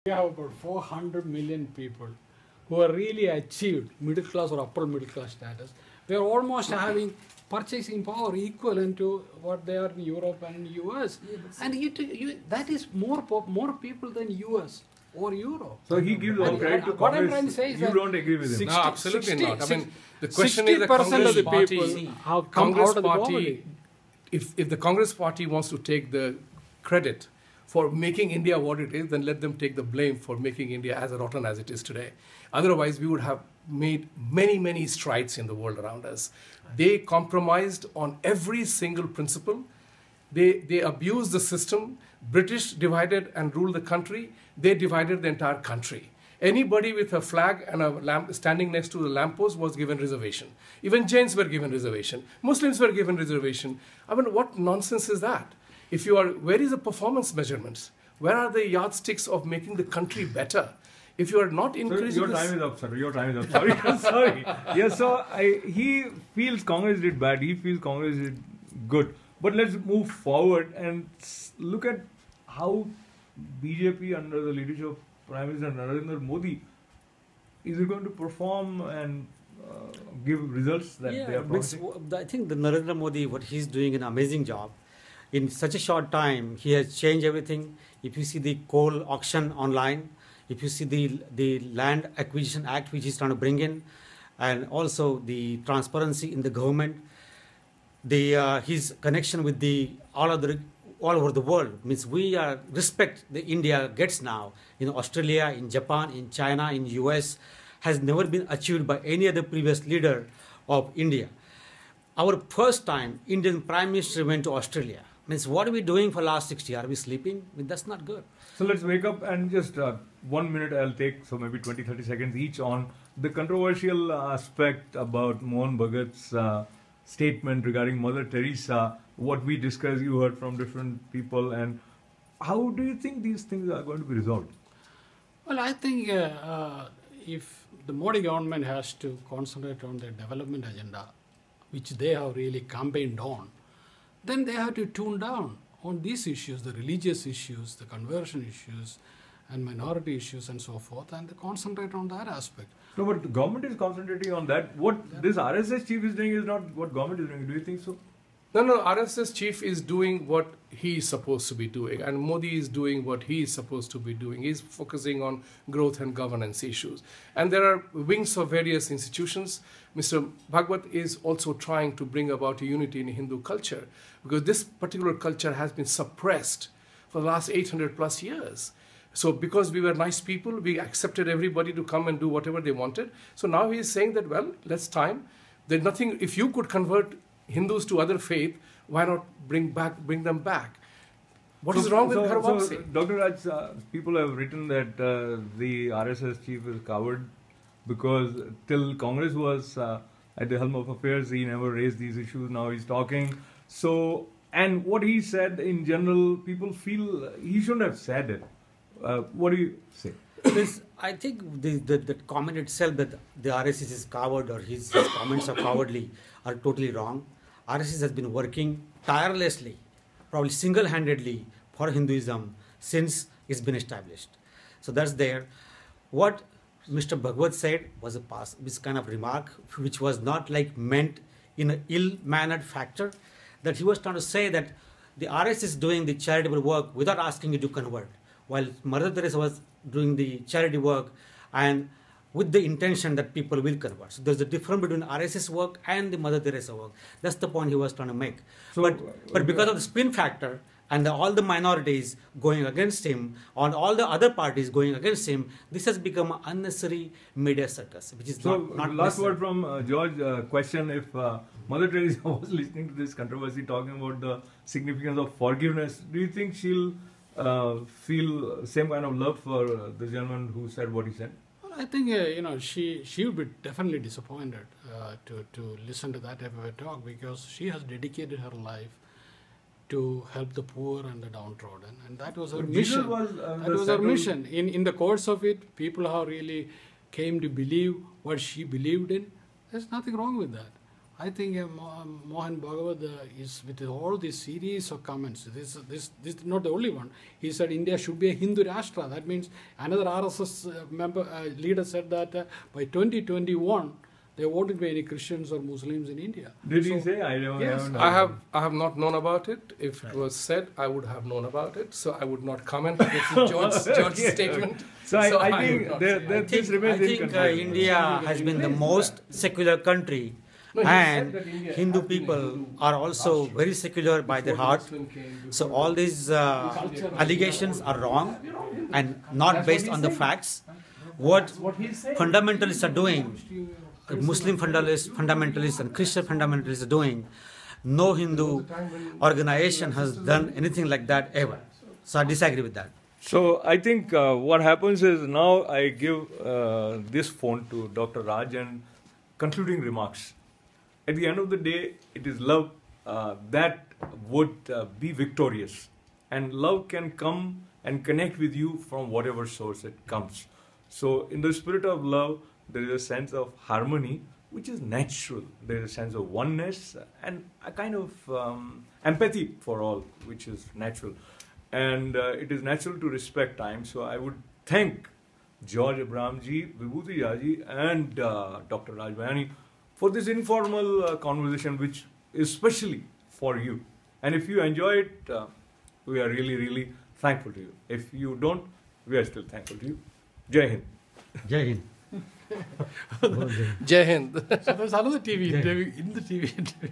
We have about 400 million people who are really achieved middle class or upper middle class status. We are almost having purchasing power equivalent to what they are in Europe and US. Yeah, and that is more people than US or Europe. So he gives all credit to Congress. What I'm trying to say is you don't agree with him. No, absolutely not. I mean, the question is the Congress Party have come out of the poverty. If the Congress Party wants to take the credit for making India what it is, then let them take the blame for making India as rotten as it is today. Otherwise, we would have made many, many strides in the world around us. They compromised on every single principle. They abused the system. British divided and ruled the country. They divided the entire country. Anybody with a flag and a lamp standing next to the lamppost was given reservation. Even Jains were given reservation. Muslims were given reservation. I mean, what nonsense is that? If you are, where is the performance measurements? Where are the yardsticks of making the country better? If you are not increasing, your time is up, sir. Your time is up. Sorry, I'm sorry. Yes, so he feels Congress did bad. He feels Congress did good. But let's move forward and look at how BJP under the leadership of Prime Minister Narendra Modi is going to perform and give results that they are promising. I think the Narendra Modi, what he's doing an amazing job. In such a short time, he has changed everything. If you see the coal auction online, if you see the Land Acquisition Act which he's trying to bring in, and also the transparency in the government, his connection with all over the world means we respect the India gets now in Australia, in Japan, in China, in US has never been achieved by any other previous leader of India. Our first time Indian Prime Minister went to Australia. Means what are we doing for last 60 years? Are we sleeping? I mean, that's not good. So let's wake up and just 1 minute I'll take, so maybe 20-30 seconds each on the controversial aspect about Mohan Bhagat's statement regarding Mother Teresa. What we discussed, you heard from different people, and how do you think these things are going to be resolved? Well, I think if the Modi government has to concentrate on their development agenda, which they have really campaigned on, then they have to tune down on these issues, the religious issues, the conversion issues, and minority issues and so forth, and they concentrate on that aspect. No, but the government is concentrating on that. What this RSS chief is doing is not what government is doing. Do you think so? No, RSS chief is doing what he is supposed to be doing, and Modi is doing what he is supposed to be doing. He's focusing on growth and governance issues. And there are wings of various institutions. Mr. Bhagwat is also trying to bring about a unity in Hindu culture, because this particular culture has been suppressed for the last 800 plus years. So because we were nice people, we accepted everybody to come and do whatever they wanted. So now he is saying that, well, let's time. There's nothing, if you could convert Hindus to other faith, why not bring them back? What is wrong with Garbhapsi? So, Dr. Raj, people have written that the RSS chief is coward because till Congress was at the helm of affairs, he never raised these issues. Now he's talking. So, and what he said in general, people feel he shouldn't have said it. What do you say? I think the comment itself that the RSS is coward or his comments are cowardly are totally wrong. RSS has been working tirelessly, probably single-handedly for Hinduism since it's been established. So that's there. What Mr. Bhagwat said was this kind of remark which was not like meant in an ill-mannered factor, that he was trying to say that the RSS is doing the charitable work without asking you to convert, while Mother Teresa was doing the charity work and with the intention that people will convert. So there's a difference between RSS work and the Mother Teresa work. That's the point he was trying to make. So, but because of the spin factor and all the minorities going against him, on all the other parties going against him, this has become an unnecessary media circus, which is not last necessary. word from George. Question: if Mother Teresa was listening to this controversy, talking about the significance of forgiveness, do you think she'll feel same kind of love for the gentleman who said what he said? I think she would be definitely disappointed to listen to that type of a talk, because she has dedicated her life to help the poor and the downtrodden, and that was her mission. That was her mission. In the course of it, people have really came to believe what she believed in. There's nothing wrong with that. I think Mohan Bhagwat is with all this series of comments. This is not the only one. He said India should be a Hindu Rashtra. That means another RSS leader said that by 2021 there won't be any Christians or Muslims in India. Did he say? I don't Yes. know. I have not known about it. If it was said, I would have known about it. So I would not comment. This is George's Okay. statement. So I would think not there, say. there, I this think, remains incontrovertible. India has been the most secular country, No, he said and that India Hindu has been a people Hindu are also Rashtra. very secular by their Before heart. Muslim came, So before- all these allegations are wrong and not based on the facts. What fundamentalists are doing, Muslim fundamentalists and Christian fundamentalists are doing, no Hindu organization has done anything like that ever. So I disagree with that. So I think what happens is now I give this phone to Dr. Raj and concluding remarks. At the end of the day, it is love that would be victorious. And love can come and connect with you from whatever source it comes. So in the spirit of love, there is a sense of harmony, which is natural. There is a sense of oneness and a kind of empathy for all, which is natural. And it is natural to respect time. So I would thank George Abrahamji, Vibhuti Jaji, and Dr. Raj Bayani for this informal conversation, which is specially for you. And if you enjoy it, we are really, really thankful to you. If you don't, we are still thankful to you. Jai Hind. Jai Hind. Jai Hind. So there's another TV interview in the TV interview.